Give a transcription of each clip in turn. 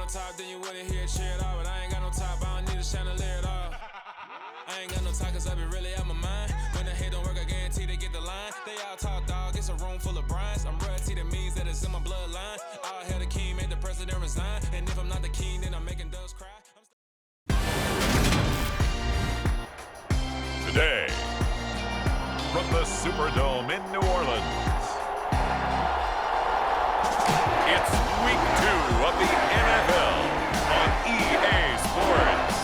top, then you wouldn't hear shit at all. But I ain't got no top, I don't need a chandelier at all. I ain't got no talk, cause I be really out my mind. When the hate don't work, I guarantee they get the line. They all talk, dog, it's a room full of Bryans. I'm royalty, that means that it's in my bloodline. All hail the king, made the president resign. And if I'm not the king, then I'm making doves cry. Today, from the Superdome in New Orleans, it's Week 2 of the NFL on EA Sports.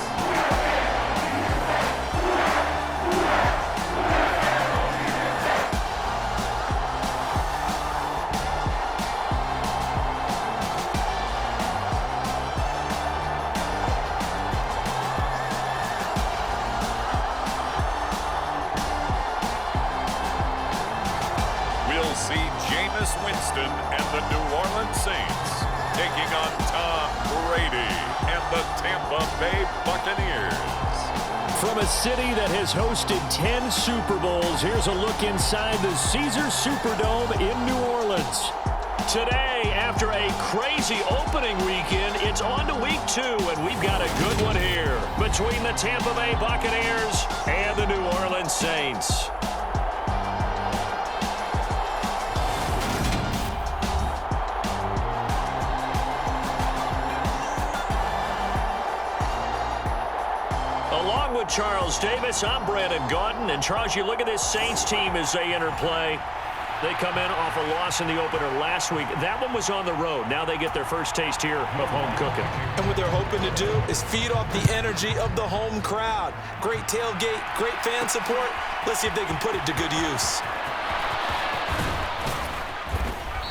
Winston and the New Orleans Saints taking on Tom Brady and the Tampa Bay Buccaneers. From a city that has hosted 10 Super Bowls, here's a look inside the Caesars Superdome in New Orleans. Today, after a crazy opening weekend, it's on to Week 2, and we've got a good one here between the Tampa Bay Buccaneers and the New Orleans Saints. Along with Charles Davis, I'm Brandon Gaudin. And Charles, you look at this Saints team as they enter play. They come in off a loss in the opener last week. That one was on the road. Now they get their first taste here of home cooking. And what they're hoping to do is feed off the energy of the home crowd. Great tailgate, great fan support. Let's see if they can put it to good use.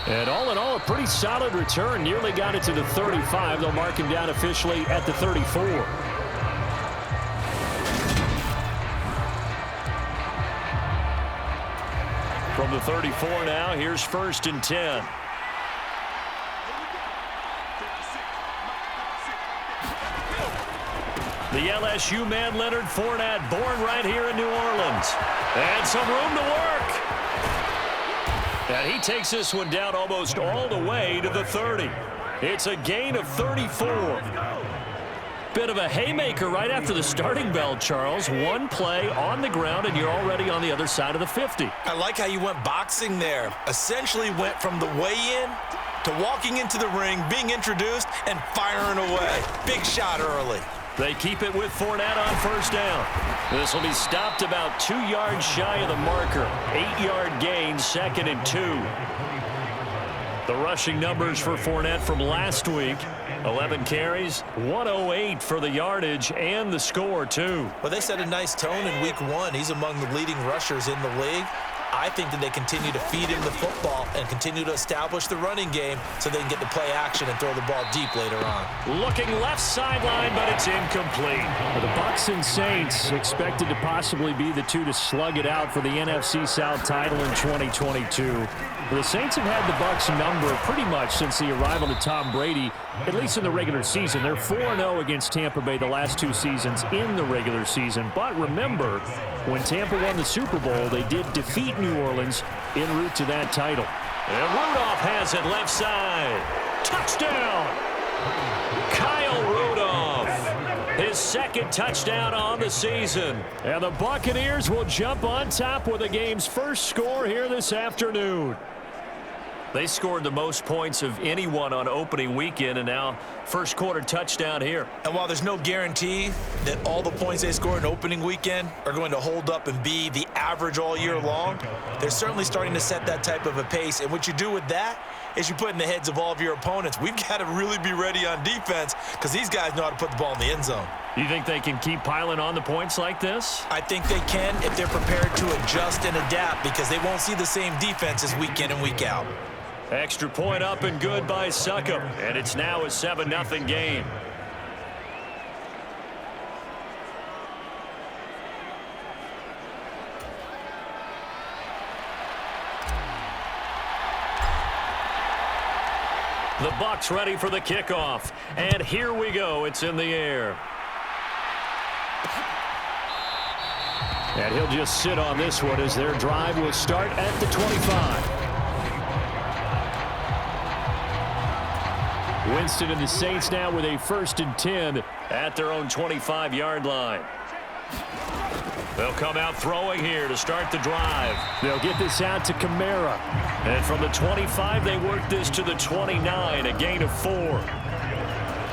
And all in all, a pretty solid return. Nearly got it to the 35. They'll mark him down officially at the 34. From the 34 now, here's 1st and 10. The LSU man, Leonard Fournette, born right here in New Orleans. And some room to work. And he takes this one down almost all the way to the 30. It's a gain of 34. Bit of a haymaker right after the starting bell, Charles. One play on the ground, and you're already on the other side of the 50. I like how you went boxing there. Essentially went from the weigh-in to walking into the ring, being introduced, and firing away. Big shot early. They keep it with Fournette on 1st down. This will be stopped about 2 yards shy of the marker. 8-yard gain, 2nd and 2. The rushing numbers for Fournette from last week. 11 carries, 108 for the yardage and the score, too. Well, they set a nice tone in Week 1. He's among the leading rushers in the league. I think that they continue to feed him the football and continue to establish the running game so they can get to play action and throw the ball deep later on. Looking left sideline, but it's incomplete. The Bucs and Saints expected to possibly be the two to slug it out for the NFC South title in 2022. The Saints have had the Bucs number pretty much since the arrival of Tom Brady, at least in the regular season. They're 4-0 against Tampa Bay the last 2 seasons in the regular season. But remember, when Tampa won the Super Bowl, they did defeat New Orleans en route to that title. And Rudolph has it left side. Touchdown! Kyle Rudolph, his 2nd touchdown on the season. And the Buccaneers will jump on top with the game's first score here this afternoon. They scored the most points of anyone on opening weekend, and now first quarter touchdown here. And while there's no guarantee that all the points they score in opening weekend are going to hold up and be the average all year long, they're certainly starting to set that type of a pace. And what you do with that is you put in the heads of all of your opponents, we've got to really be ready on defense because these guys know how to put the ball in the end zone. You think they can keep piling on the points like this? I think they can if they're prepared to adjust and adapt because they won't see the same defenses week in and week out. Extra point up and good by Succop, and it's now a 7-0 game. The Bucs ready for the kickoff, and here we go. It's in the air. And he'll just sit on this one as their drive will start at the 25. Winston and the Saints now with a 1st and 10 at their own 25-yard line. They'll come out throwing here to start the drive. They'll get this out to Kamara. And from the 25, they work this to the 29, a gain of 4.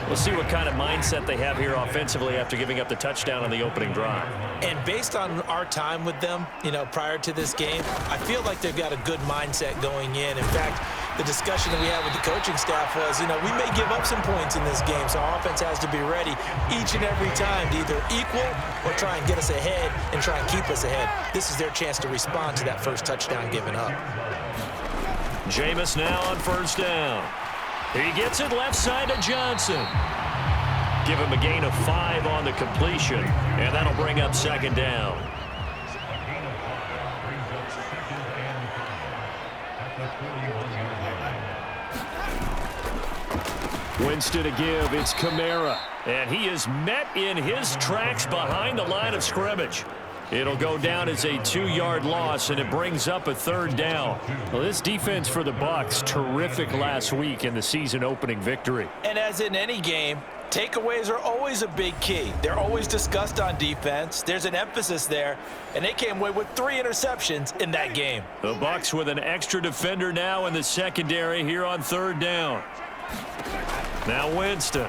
We'll see what kind of mindset they have here offensively after giving up the touchdown on the opening drive. And based on our time with them, prior to this game, I feel like they've got a good mindset going in. In fact, the discussion that we had with the coaching staff was, we may give up some points in this game, so our offense has to be ready each and every time to either equal or try and get us ahead and try and keep us ahead. This is their chance to respond to that first touchdown given up. Jameis now on 1st down. He gets it left side to Johnson. Give him a gain of 5 on the completion, and that'll bring up 2nd down. Winston to give. It's Kamara. And he is met in his tracks behind the line of scrimmage. It'll go down as a 2-yard loss, and it brings up a 3rd down. Well, this defense for the Bucs, terrific last week in the season-opening victory. And as in any game, takeaways are always a big key. They're always discussed on defense. There's an emphasis there, and they came away with 3 interceptions in that game. The Bucs with an extra defender now in the secondary here on 3rd down. Now Winston.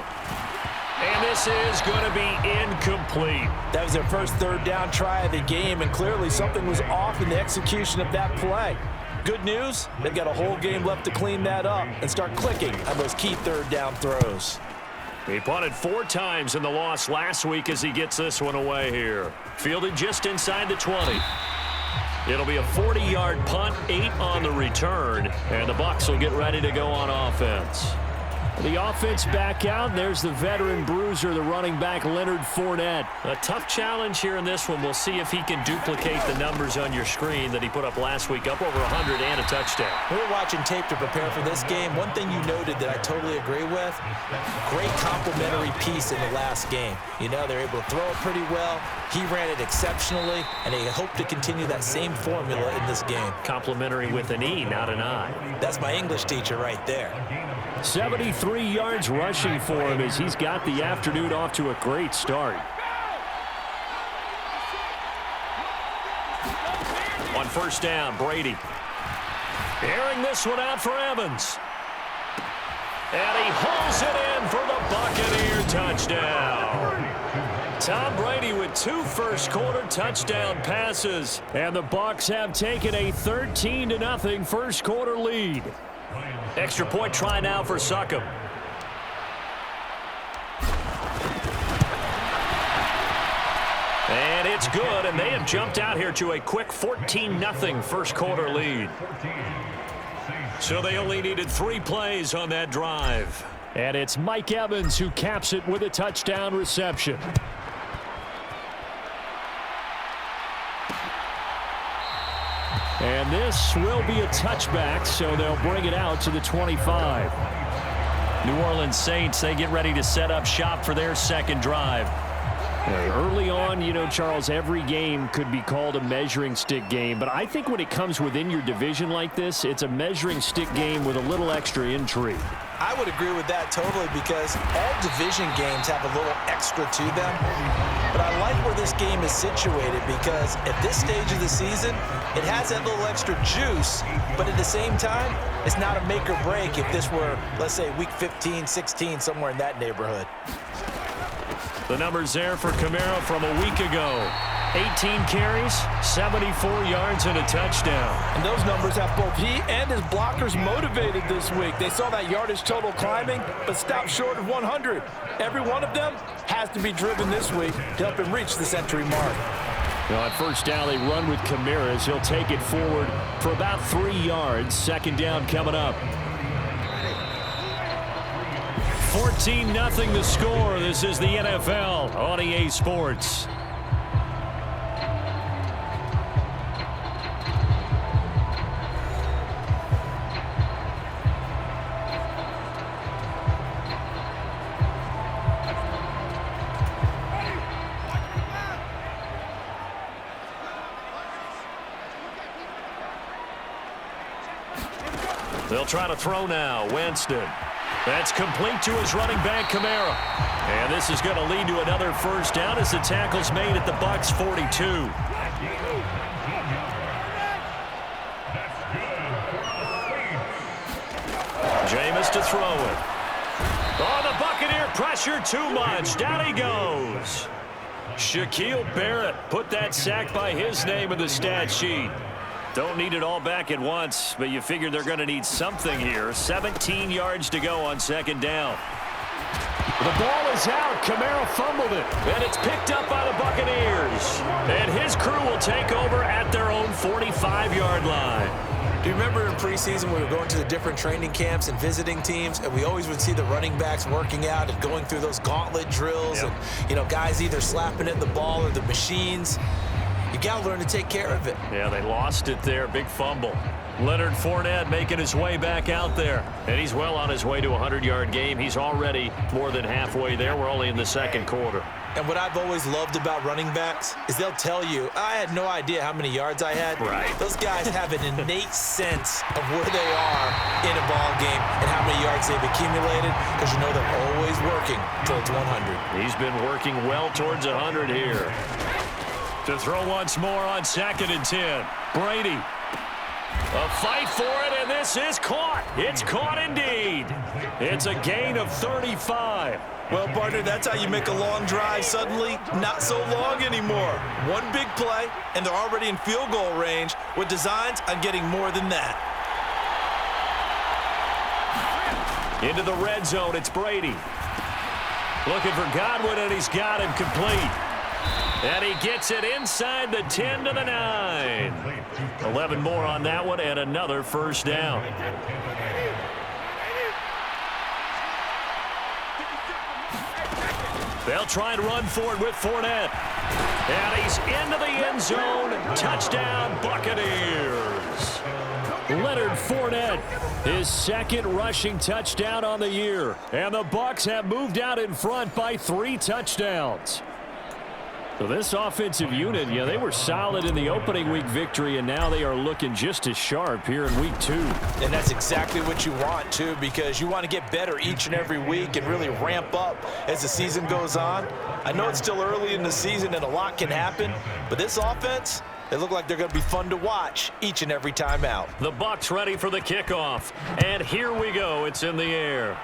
And this is going to be incomplete. That was their first 3rd down try of the game, and clearly something was off in the execution of that play. Good news, they've got a whole game left to clean that up and start clicking on those key 3rd down throws. He punted 4 times in the loss last week as he gets this one away here. Fielded just inside the 20. It'll be a 40-yard punt, 8 on the return, and the Bucs will get ready to go on offense. The offense back out. There's the veteran bruiser, the running back, Leonard Fournette. A tough challenge here in this one. We'll see if he can duplicate the numbers on your screen that he put up last week, up over 100 and a touchdown. We were watching tape to prepare for this game. One thing you noted that I totally agree with, great complementary piece in the last game. They're able to throw it pretty well. He ran it exceptionally, and they hope to continue that same formula in this game. Complimentary with an E, not an I. That's my English teacher right there. 73 yards rushing for him as he's got the afternoon off to a great start. On 1st down, Brady. Airing this one out for Evans. And he hauls it in for the Buccaneer touchdown. Tom Brady with 2 first-quarter touchdown passes. And the Bucs have taken a 13-0 first-quarter lead. Extra point try now for Succop. And it's good, and they have jumped out here to a quick 14-0 first-quarter lead. So they only needed 3 plays on that drive. And it's Mike Evans who caps it with a touchdown reception. And this will be a touchback, so they'll bring it out to the 25. New Orleans Saints, they get ready to set up shop for their 2nd drive. Early on, Charles, every game could be called a measuring stick game, but I think when it comes within your division like this, it's a measuring stick game with a little extra intrigue. I would agree with that totally because all division games have a little extra to them. But I like where this game is situated because at this stage of the season, it has that little extra juice, but at the same time, it's not a make or break if this were, let's say, week 15, 16, somewhere in that neighborhood. The numbers there for Kamara from a week ago. 18 carries, 74 yards, and a touchdown. And those numbers have both he and his blockers motivated this week. They saw that yardage total climbing, but stopped short of 100. Every one of them has to be driven this week to help him reach the century mark. Now on 1st down, they run with Kamara as he'll take it forward for about 3 yards. 2nd down coming up. 14-0 the score. This is the NFL on EA Sports. They'll try to throw now. Winston. That's complete to his running back, Kamara. And this is going to lead to another first down as the tackle's made at the Bucs 42. Jameis to throw it. Oh, the Buccaneer pressure too much. Down he goes. Shaquille Barrett put that sack by his name in the stat sheet. Don't need it all back at once, but you figure they're going to need something here. 17 yards to go on second down. The ball is out. Kamara fumbled it. And it's picked up by the Buccaneers. And his crew will take over at their own 45-yard line. Do you remember in preseason we were going to the different training camps and visiting teams, and we always would see the running backs working out and going through those gauntlet drills, Yep. and, you know, guys either slapping at the ball or the machines. You got to learn to take care of it. Yeah, they lost it there. Big fumble. Leonard Fournette making his way back out there. And he's well on his way to a 100-yard game. He's already more than halfway there. We're only in the second quarter. And what I've always loved about running backs is they'll tell you, I had no idea how many yards I had. Right. Those guys have an innate sense of where they are in a ball game and how many yards they've accumulated, because you know they're always working towards 100. He's been working well towards 100 here. To throw once more on 2nd and 10. Brady. A fight for it, and this is caught. It's caught indeed. It's a gain of 35. Well, partner, that's how you make a long drive suddenly not so long anymore. One big play, and they're already in field goal range with designs on getting more than that. Into the red zone, it's Brady. Looking for Godwin, and he's got him complete. And he gets it inside the 10 to the 9. 11 more on that one, and another first down. They'll try and run for it with Fournette. And he's into the end zone. Touchdown, Buccaneers. Leonard Fournette, his second rushing touchdown on the year. And the Bucs have moved out in front by 3 touchdowns. So this offensive unit, yeah, they were solid in the opening week victory, and now they are looking just as sharp here in week 2. And that's exactly what you want, too, because you want to get better each and every week and really ramp up as the season goes on. I know it's still early in the season and a lot can happen, but this offense, they look like they're going to be fun to watch each and every time out. The Bucs ready for the kickoff, and here we go. It's in the air.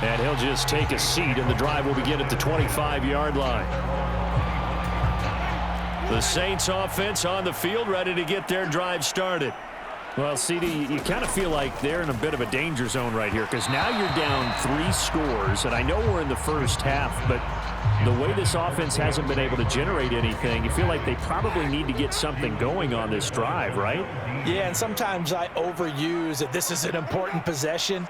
And he'll just take a seat, and the drive will begin at the 25-yard line. The Saints offense on the field, ready to get their drive started. Well, CD, you kind of feel like they're in a bit of a danger zone right here, because now you're down 3 scores, and I know we're in the first half, but the way this offense hasn't been able to generate anything, you feel like they probably need to get something going on this drive, right? Yeah, and sometimes I overuse that this is an important possession.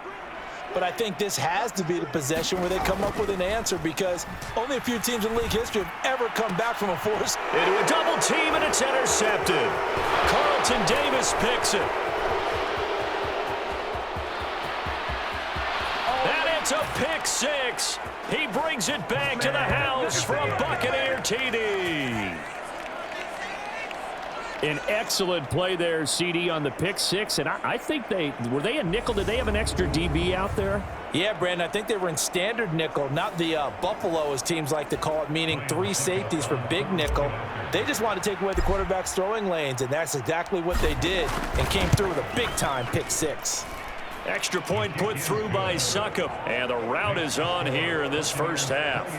But I think this has to be the possession where they come up with an answer, because only a few teams in league history have ever come back from a force. Into a double team, and it's intercepted. Carlton Davis picks it. And it's a pick 6. He brings it back to the house for a Buccaneer TD. An excellent play there, CD, on the pick 6, and I think were they a nickel? Did they have an extra DB out there? Yeah, Brandon, I think they were in standard nickel, not the Buffalo, as teams like to call it, meaning 3 safeties for big nickel. They just wanted to take away the quarterback's throwing lanes, and that's exactly what they did, and came through with a big-time pick 6. Extra point put through by Succop, and the route is on here in this first half.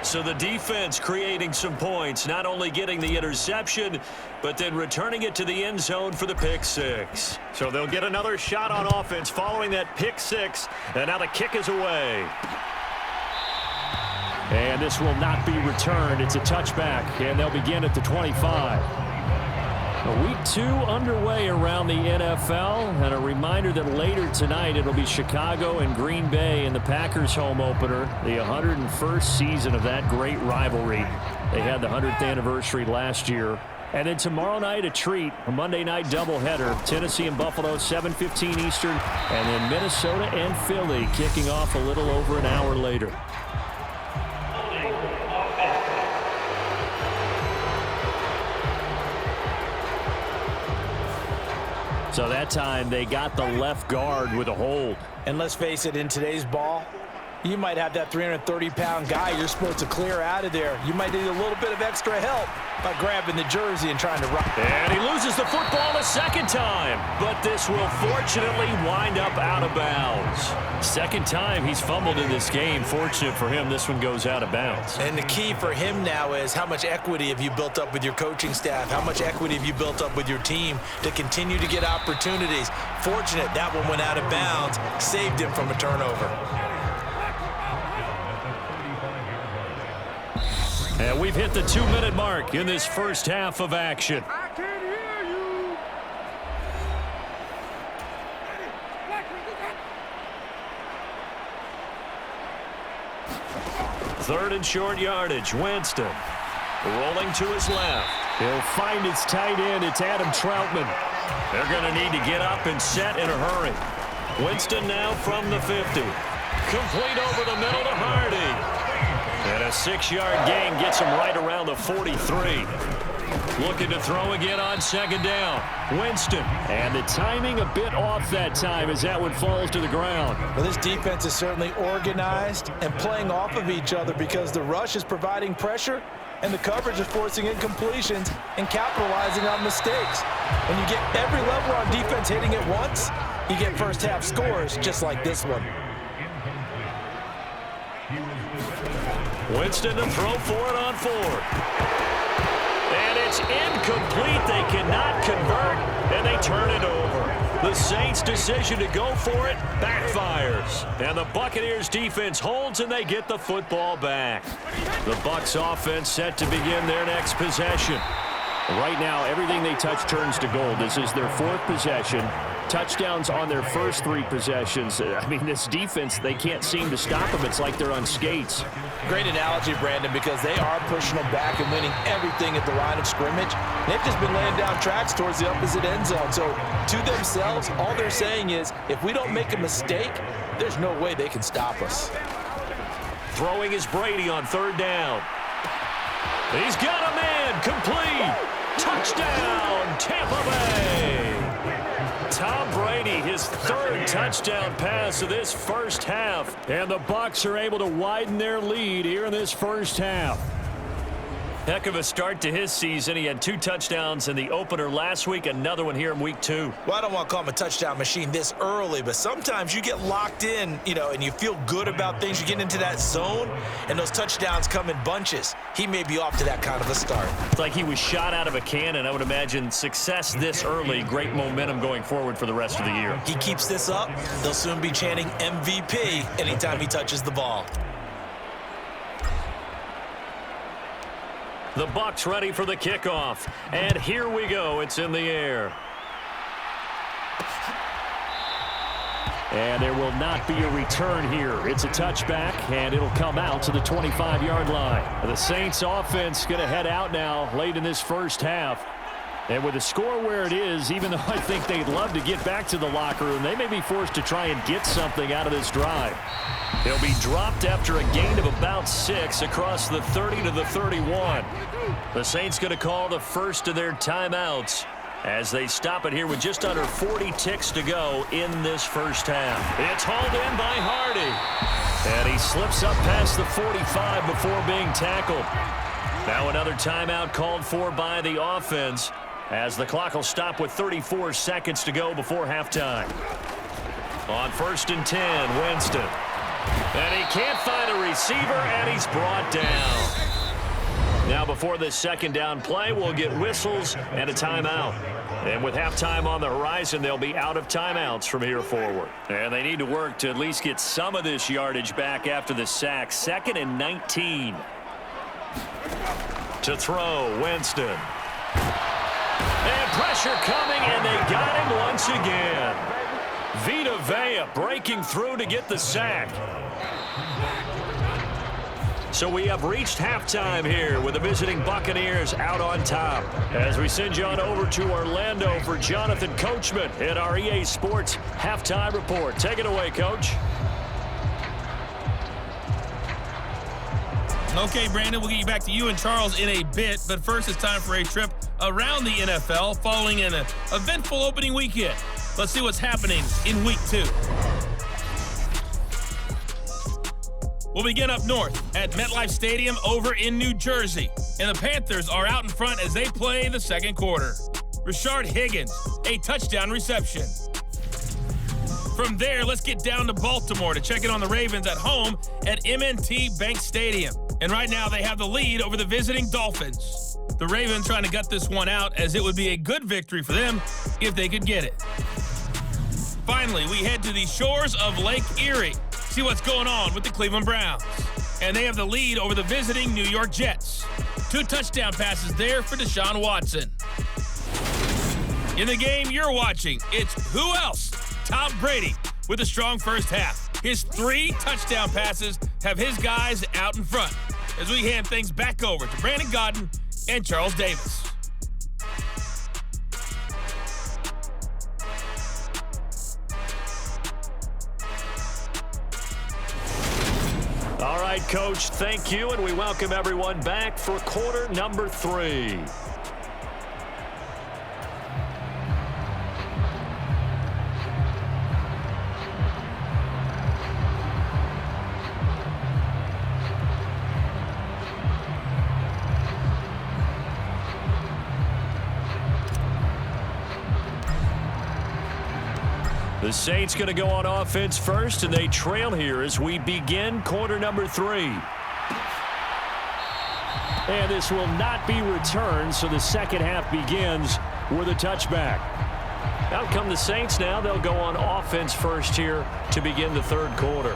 So the defense creating some points, not only getting the interception, but then returning it to the end zone for the pick 6. So they'll get another shot on offense following that pick 6, and now the kick is away. And this will not be returned. It's a touchback, and they'll begin at the 25. Week 2 underway around the NFL, and a reminder that later tonight it'll be Chicago and Green Bay in the Packers home opener, the 101st season of that great rivalry. They had the 100th anniversary last year. And then tomorrow night, a treat, a Monday night doubleheader, Tennessee and Buffalo, 7:15 Eastern, and then Minnesota and Philly kicking off a little over an hour later. So that time they got the left guard with a hold. And let's face it, in today's ball, you might have that 330-pound guy you're supposed to clear out of there. You might need a little bit of extra help by grabbing the jersey and trying to run. And he loses the football a second time, but this will fortunately wind up out of bounds. Second time he's fumbled in this game. Fortunate for him, this one goes out of bounds. And the key for him now is how much equity have you built up with your coaching staff? How much equity have you built up with your team to continue to get opportunities? Fortunate that one went out of bounds, saved him from a turnover. And we've hit the 2-minute mark in this first half of action. I can hear you. 3rd and short yardage. Winston rolling to his left. He'll find his tight end. It's Adam Troutman. They're going to need to get up and set in a hurry. Winston now from the 50. Complete over the middle to Hardy. And a 6-yard gain gets him right around the 43. Looking to throw again on 2nd down. Winston. And the timing a bit off that time as that one falls to the ground. Well, this defense is certainly organized and playing off of each other because the rush is providing pressure and the coverage is forcing incompletions and capitalizing on mistakes. When you get every level on defense hitting it once, you get first half scores just like this one. Winston to throw for it on 4th. And it's incomplete. They cannot convert, and they turn it over. The Saints' decision to go for it backfires. And the Buccaneers' defense holds, and they get the football back. The Bucs' offense set to begin their next possession. Right now, everything they touch turns to gold. This is their 4th possession. Touchdowns on their first 3 possessions. I mean, this defense, they can't seem to stop them. It's like they're on skates. Great analogy, Brandon, because they are pushing them back and winning everything at the line of scrimmage. They've just been laying down tracks towards the opposite end zone. So to themselves, all they're saying is, if we don't make a mistake, there's no way they can stop us. Throwing is Brady on 3rd down. He's got a man, complete. Touchdown, Tampa Bay. Tom Brady, his 3rd touchdown pass of this first half. And the Bucs are able to widen their lead here in this first half. Heck of a start to his season. He had 2 touchdowns in the opener last week, another one here in week 2. Well, I don't want to call him a touchdown machine this early, but sometimes you get locked in, and you feel good about things. You get into that zone, and those touchdowns come in bunches. He may be off to that kind of a start. It's like he was shot out of a cannon. I would imagine success this early, great momentum going forward for the rest of the year. He keeps this up, they'll soon be chanting MVP anytime he touches the ball. The Bucs ready for the kickoff. And here we go. It's in the air. And there will not be a return here. It's a touchback, and it'll come out to the 25-yard line. The Saints offense going to head out now late in this first half. And with the score where it is, even though I think they'd love to get back to the locker room, they may be forced to try and get something out of this drive. He'll be dropped after a gain of about 6 across the 30 to the 31. The Saints going to call the first of their timeouts as they stop it here with just under 40 ticks to go in this first half. It's hauled in by Hardy. And he slips up past the 45 before being tackled. Now another timeout called for by the offense as the clock will stop with 34 seconds to go before halftime. On 1st and 10, Winston. And he can't find a receiver, and he's brought down. Now before this 2nd down play, we'll get whistles and a timeout. And with halftime on the horizon, they'll be out of timeouts from here forward. And they need to work to at least get some of this yardage back after the sack. 2nd and 19. To throw, Winston. And pressure coming, and they got him once again. Vita Vea breaking through to get the sack. So we have reached halftime here with the visiting Buccaneers out on top. As we send you on over to Orlando for Jonathan Coachman in our EA Sports Halftime Report. Take it away, Coach. Okay, Brandon, we'll get you back to you and Charles in a bit. But first, it's time for a trip around the NFL following an eventful opening weekend. Let's see what's happening in Week 2. We'll begin up north at MetLife Stadium over in New Jersey. And the Panthers are out in front as they play the second quarter. Rashard Higgins, a touchdown reception. From there, let's get down to Baltimore to check in on the Ravens at home at M&T Bank Stadium. And right now, they have the lead over the visiting Dolphins. The Ravens trying to gut this one out, as it would be a good victory for them if they could get it. Finally, we head to the shores of Lake Erie. See what's going on with the Cleveland Browns. And they have the lead over the visiting New York Jets. 2 touchdown passes there for Deshaun Watson. In the game you're watching, it's who else? Tom Brady with a strong first half. His 3 touchdown passes have his guys out in front as we hand things back over to Brandon Godden and Charles Davis. All right, Coach, thank you, and we welcome everyone back for quarter number 3. The Saints going to go on offense first, and they trail here as we begin quarter number 3. And this will not be returned, so the second half begins with a touchback. Out come the Saints now. They'll go on offense first here to begin the third quarter.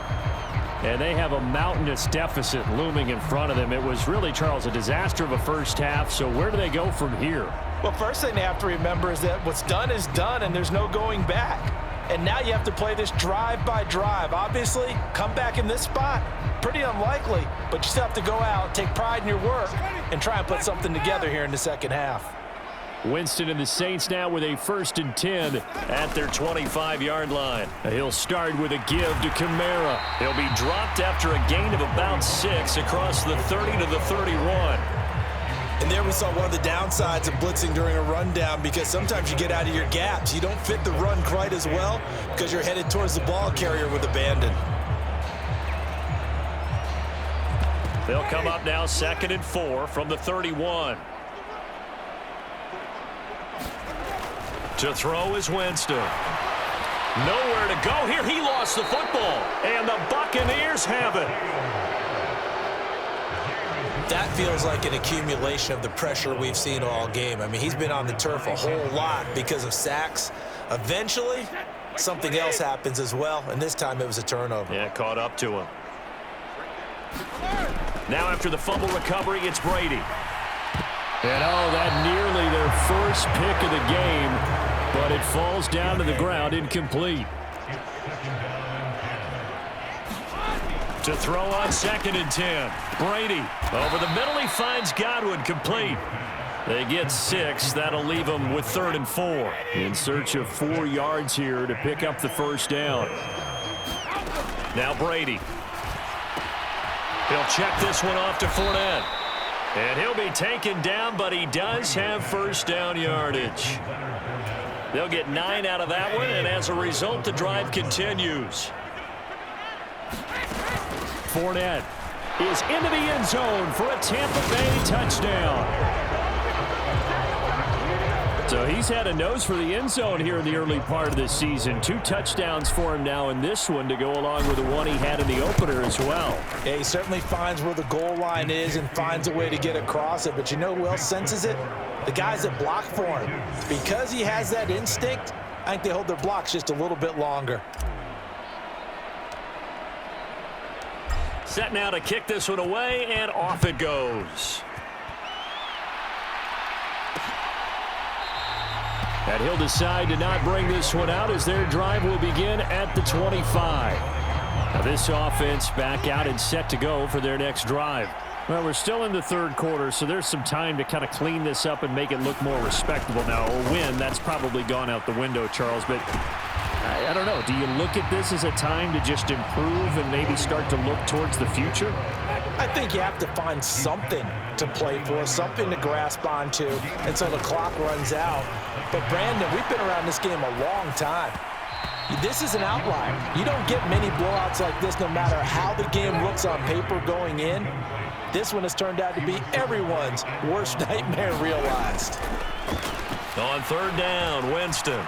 And they have a mountainous deficit looming in front of them. It was really, Charles, a disaster of a first half, so where do they go from here? Well, first thing they have to remember is that what's done is done, and there's no going back. And now you have to play this drive by drive. Obviously, come back in this spot, pretty unlikely, but you still have to go out, take pride in your work, and try and put something together here in the second half. Winston and the Saints now with a 1st and 10 at their 25-yard line. He'll start with a give to Kamara. He'll be dropped after a gain of about 6 across the 30 to the 31. And there we saw one of the downsides of blitzing during a rundown, because sometimes you get out of your gaps. You don't fit the run quite as well because you're headed towards the ball carrier with abandon. They'll come up now 2nd and 4 from the 31. To throw is Winston. Nowhere to go here. He lost the football, and the Buccaneers have it. That feels like an accumulation of the pressure we've seen all game. I mean, he's been on the turf a whole lot because of sacks. Eventually, something else happens as well, and this time it was a turnover. Yeah, caught up to him. Now after the fumble recovery, it's Brady. And that nearly their first pick of the game, but it falls down to the ground incomplete. To throw on 2nd and 10. Brady over the middle. He finds Godwin complete. They get 6. That'll leave them with 3rd and 4. In search of 4 yards here to pick up the first down. Now Brady. He'll check this one off to Fournette. And he'll be taken down, but he does have first down yardage. They'll get 9 out of that one, and as a result, the drive continues. Fournette is into the end zone for a Tampa Bay touchdown. So he's had a nose for the end zone here in the early part of the season. 2 touchdowns for him now in this one to go along with the one he had in the opener as well. Yeah, he certainly finds where the goal line is and finds a way to get across it. But you know who else senses it? The guys that block for him. Because he has that instinct, I think they hold their blocks just a little bit longer. Set now to kick this one away, and off it goes. And he'll decide to not bring this one out as their drive will begin at the 25. Now this offense back out and set to go for their next drive. Well, we're still in the third quarter, so there's some time to kind of clean this up and make it look more respectable. Now, a win, that's probably gone out the window, Charles, but I don't know. Do you look at this as a time to just improve and maybe start to look towards the future? I think you have to find something to play for, something to grasp onto until the clock runs out. But, Brandon, we've been around this game a long time. This is an outlier. You don't get many blowouts like this no matter how the game looks on paper going in. This one has turned out to be everyone's worst nightmare realized. On third down, Winston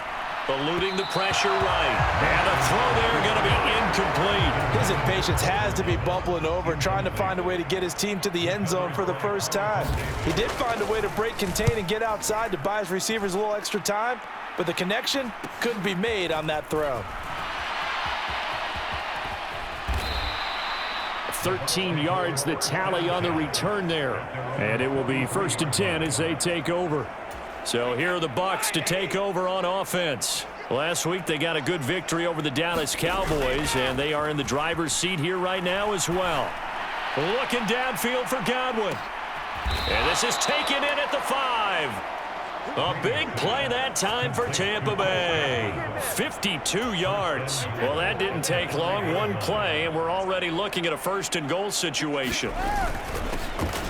eluding the pressure right. And a throw there going to be incomplete. His impatience has to be bubbling over, trying to find a way to get his team to the end zone for the first time. He did find a way to break contain and get outside to buy his receivers a little extra time, but the connection couldn't be made on that throw. 13 yards the tally on the return there. And it will be 1st and 10 as they take over. So here are the Bucs to take over on offense. Last week they got a good victory over the Dallas Cowboys, and they are in the driver's seat here right now as well. Looking downfield for Godwin. And this is taken in at the 5. A big play that time for Tampa Bay. 52 yards. Well, that didn't take long. One play, and we're already looking at a 1st and goal situation.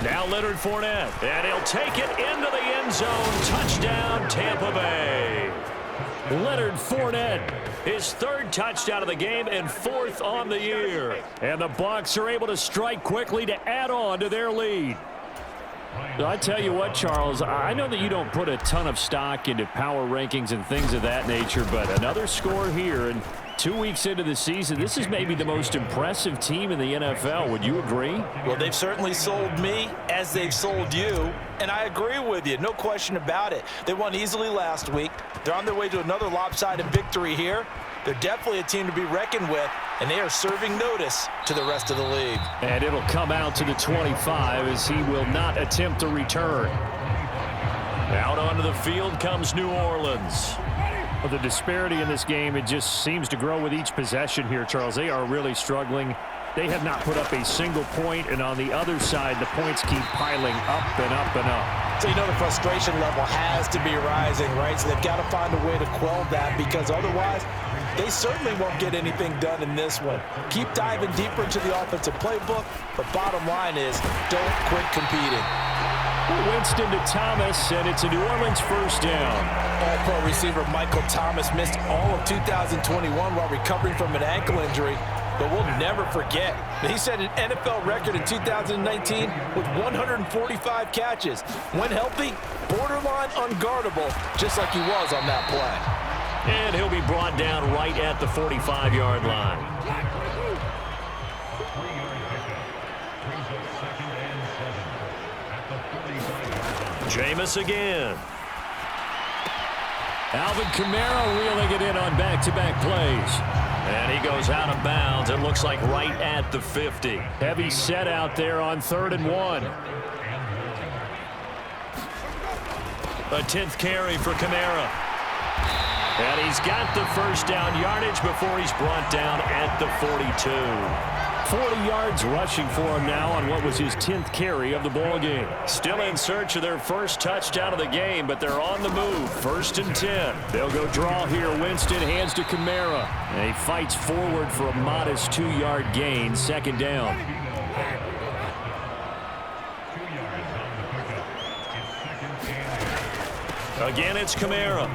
Now Leonard Fournette, and he'll take it into the end zone. Touchdown, Tampa Bay. Leonard Fournette, his 3rd touchdown of the game and 4th on the year. And the Bucs are able to strike quickly to add on to their lead. I tell you what, Charles, I know that you don't put a ton of stock into power rankings and things of that nature, but another score here, and 2 weeks into the season, this is maybe the most impressive team in the NFL. Would you agree? Well, they've certainly sold me as they've sold you, and I agree with you. No question about it. They won easily last week. They're on their way to another lopsided victory here. They're definitely a team to be reckoned with, and they are serving notice to the rest of the league. And it'll come out to the 25 as he will not attempt to return. Out onto the field comes New Orleans. Well, the disparity in this game, it just seems to grow with each possession here, Charles. They are really struggling. They have not put up a single point, and on the other side, the points keep piling up and up and up. So you know the frustration level has to be rising, right? So they've got to find a way to quell that, because otherwise they certainly won't get anything done in this one. Keep diving deeper into the offensive playbook, but bottom line is don't quit competing. Winston to Thomas, and it's a New Orleans 1st down. All-pro receiver Michael Thomas missed all of 2021 while recovering from an ankle injury, but we'll never forget. He set an NFL record in 2019 with 145 catches. When healthy, borderline unguardable, just like he was on that play. And he'll be brought down right at the 45-yard line. Jameis again. Alvin Kamara reeling it in on back-to-back plays. And he goes out of bounds. It looks like right at the 50. Heavy set out there on 3rd and 1. A 10th carry for Kamara. And he's got the 1st down yardage before he's brought down at the 42. 40 yards rushing for him now on what was his 10th carry of the ball game. Still in search of their 1st touchdown of the game, but they're on the move. 1st and 10. They'll go draw here. Winston hands to Kamara. And he fights forward for a modest 2-yard gain. 2nd down. Again, it's Kamara.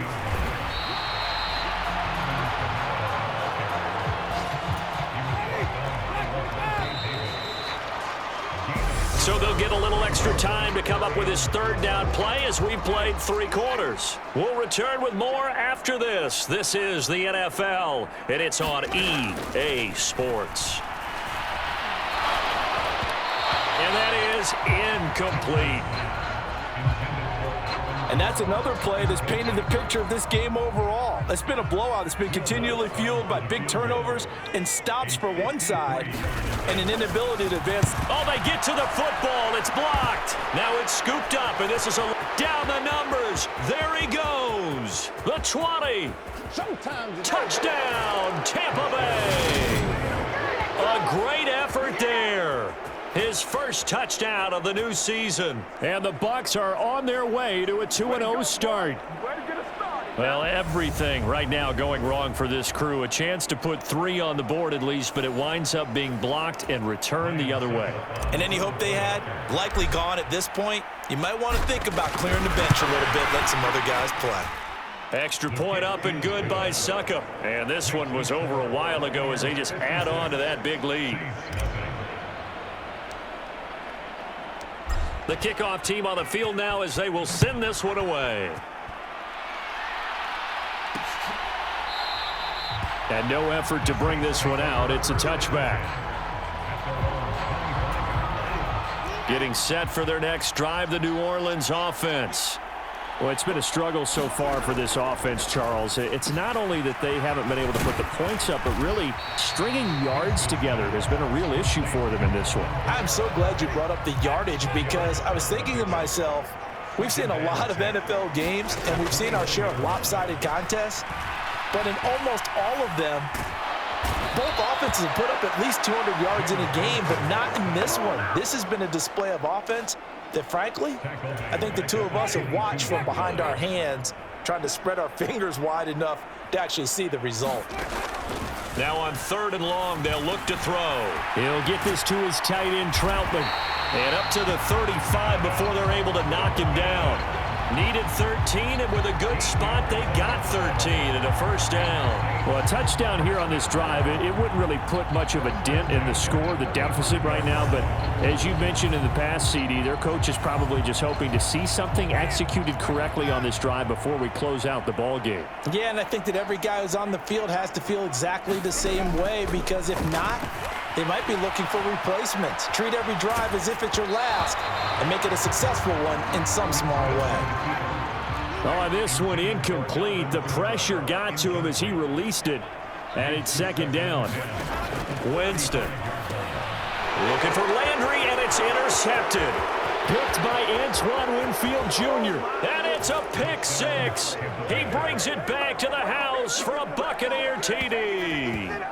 So they'll get a little extra time to come up with his 3rd down play as we've played 3 quarters. We'll return with more after this. This is the NFL, and it's on EA Sports. And that is incomplete. And that's another play that's painted the picture of this game overall. It's been a blowout. It's been continually fueled by big turnovers and stops for one side and an inability to advance. Oh, they get to the football. It's blocked. Now it's scooped up, and this is down the numbers. There he goes. The 20. Touchdown, Tampa Bay. A great effort there. His 1st touchdown of the new season. And the Bucs are on their way to a 2-0 start. Well, everything right now going wrong for this crew. A chance to put 3 on the board at least, but it winds up being blocked and returned the other way. And any hope they had, likely gone at this point. You might want to think about clearing the bench a little bit, let some other guys play. Extra point up and good by Suckup. And this one was over a while ago as they just add on to that big lead. The kickoff team on the field now as they will send this one away. And no effort to bring this one out. It's a touchback. Getting set for their next drive, the New Orleans offense. Well, it's been a struggle so far for this offense, Charles. It's not only that they haven't been able to put the points up, but really stringing yards together has been a real issue for them in this one. I'm so glad you brought up the yardage because I was thinking to myself, we've seen a lot of NFL games and we've seen our share of lopsided contests, but in almost all of them, both offenses have put up at least 200 yards in a game, but not in this one. This has been a display of offense that, frankly, I think the two of us have watched from behind our hands, trying to spread our fingers wide enough to actually see the result. Now on 3rd and long, they'll look to throw. He'll get this to his tight end, Troutman. And up to the 35 before they're able to knock him down. Needed 13, and with a good spot, they got 13 and a first down. Well, a touchdown here on this drive, it wouldn't really put much of a dent in the score, the deficit right now. But as you mentioned in the past, CD, their coach is probably just hoping to see something executed correctly on this drive before we close out the ball game. Yeah, and I think that every guy who's on the field has to feel exactly the same way, because if not, they might be looking for replacements. Treat every drive as if it's your last and make it a successful one in some small way. Oh, this one incomplete. The pressure got to him as he released it, and it's 2nd down. Winston looking for Landry, and it's intercepted. Picked by Antoine Winfield Jr., and it's a pick 6. He brings it back to the house for a Buccaneer TD.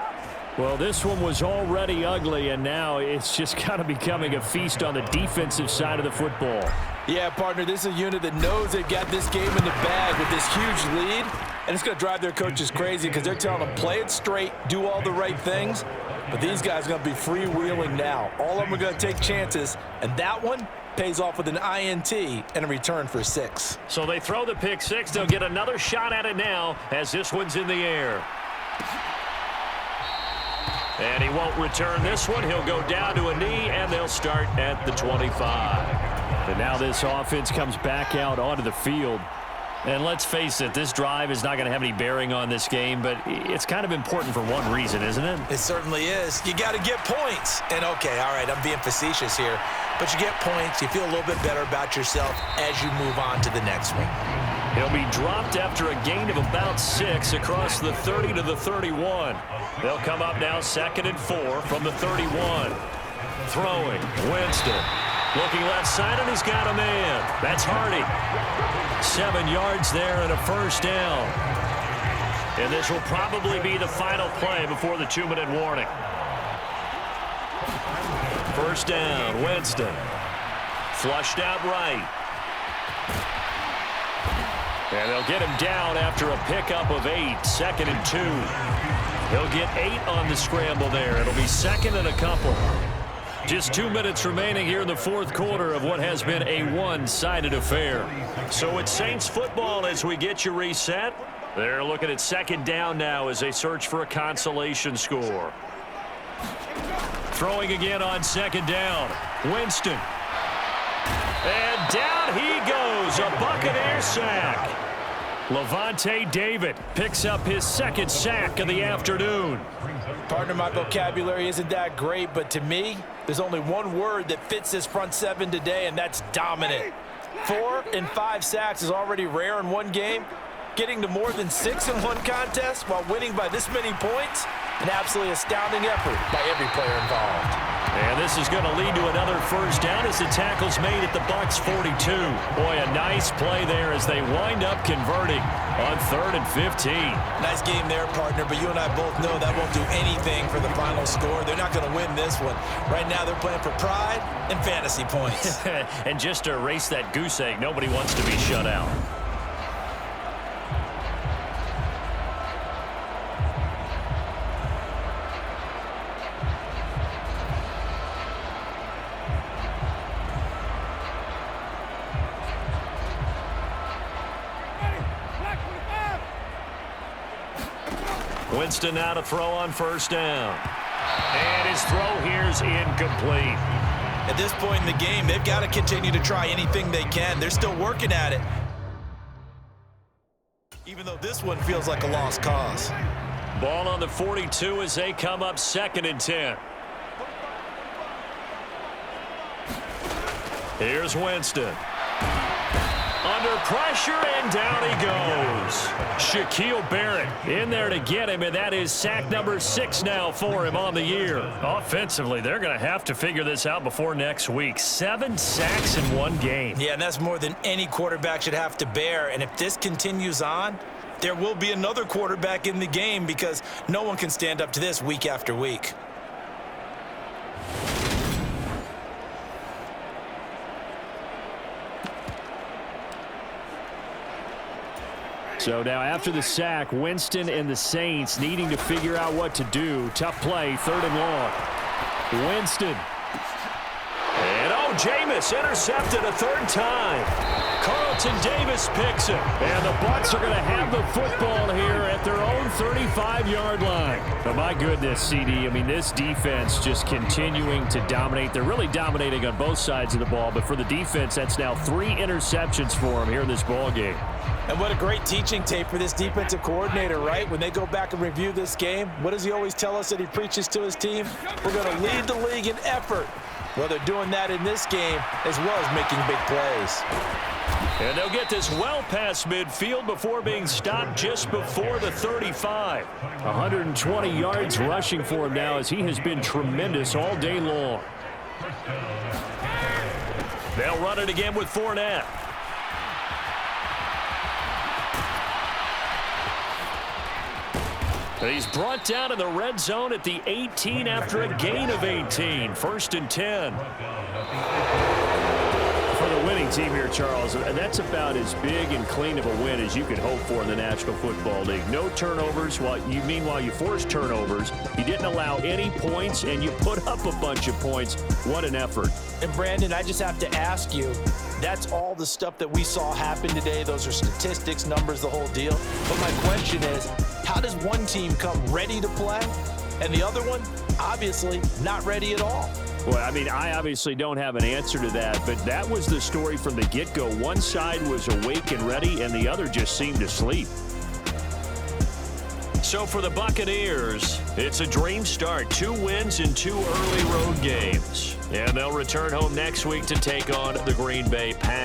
Well, this one was already ugly, and now it's just kind of becoming a feast on the defensive side of the football. Yeah, partner, this is a unit that knows they've got this game in the bag with this huge lead, and it's going to drive their coaches crazy because they're telling them, play it straight, do all the right things, but these guys are going to be freewheeling now. All of them are going to take chances, and that one pays off with an INT and a return for 6. So they throw the pick 6. They'll get another shot at it now as this one's in the air. And he won't return this one. He'll go down to a knee, and they'll start at the 25. And now this offense comes back out onto the field. And let's face it, this drive is not going to have any bearing on this game, but it's kind of important for one reason, isn't it? It certainly is. You got to get points. And, okay, all right, I'm being facetious here, but you get points, you feel a little bit better about yourself as you move on to the next one. He'll be dropped after a gain of about 6 across the 30 to the 31. They'll come up now 2nd and 4 from the 31. Throwing, Winston. Looking left side, and he's got a man. That's Hardy. 7 yards there and a first down. And this will probably be the final play before the 2-minute warning. First down, Winston. Flushed out right. And they'll get him down after a pickup of 8, 2nd and 2. He'll get 8 on the scramble there. It'll be 2nd and a couple. Just 2 minutes remaining here in the 4th quarter of what has been a one-sided affair. So it's Saints football as we get you reset. They're looking at 2nd down now as they search for a consolation score. Throwing again on 2nd down. Winston. And down he goes, a Buccaneer sack. Levante David picks up his 2nd sack of the afternoon. Partner, my vocabulary isn't that great, but to me, there's only one word that fits this front 7 today, and that's dominant. 4 and 5 sacks is already rare in one game. Getting to more than 6 in one contest while winning by this many points, an absolutely astounding effort by every player involved. And this is going to lead to another first down as the tackle's made at the Bucs 42. Boy, a nice play there as they wind up converting on 3rd and 15. Nice game there, partner, but you and I both know that won't do anything for the final score. They're not going to win this one. Right now they're playing for pride and fantasy points. And just to erase that goose egg, nobody wants to be shut out. Winston now to throw on first down. And his throw here's incomplete. At this point in the game, they've got to continue to try anything they can. They're still working at it, even though this one feels like a lost cause. Ball on the 42 as they come up 2nd and 10. Here's Winston. Under pressure, and down he goes. Shaquille Barrett in there to get him, and that is sack number 6 now for him on the year. Offensively, they're going to have to figure this out before next week. 7 sacks in one game. Yeah, and that's more than any quarterback should have to bear. And if this continues on, there will be another quarterback in the game because no one can stand up to this week after week. So now after the sack, Winston and the Saints needing to figure out what to do. Tough play, 3rd and long. Winston. And Jameis intercepted a 3rd time. Carlton Davis picks it. And the Bucs are going to have the football here at their own 35-yard line. But my goodness, CD, I mean, this defense just continuing to dominate. They're really dominating on both sides of the ball. But for the defense, that's now 3 interceptions for them here in this ball game. And what a great teaching tape for this defensive coordinator, right? When they go back and review this game, what does he always tell us that he preaches to his team? We're going to lead the league in effort. Well, they're doing that in this game as well as making big plays. And they'll get this well past midfield before being stopped just before the 35. 120 yards rushing for him now as he has been tremendous all day long. They'll run it again with Fournette. He's brought down in the red zone at the 18 after a gain of 18. 1st and 10. For the winning team here, Charles, that's about as big and clean of a win as you can hope for in the National Football League. No turnovers. Meanwhile, you forced turnovers. You didn't allow any points, and you put up a bunch of points. What an effort. And, Brandon, I just have to ask you, that's all the stuff that we saw happen today. Those are statistics, numbers, the whole deal. But my question is, how does one team come ready to play and the other one, obviously, not ready at all? Well, I mean, I obviously don't have an answer to that, but that was the story from the get-go. One side was awake and ready, and the other just seemed to sleep. So for the Buccaneers, it's a dream start. 2 wins in 2 early road games. And they'll return home next week to take on the Green Bay Packers.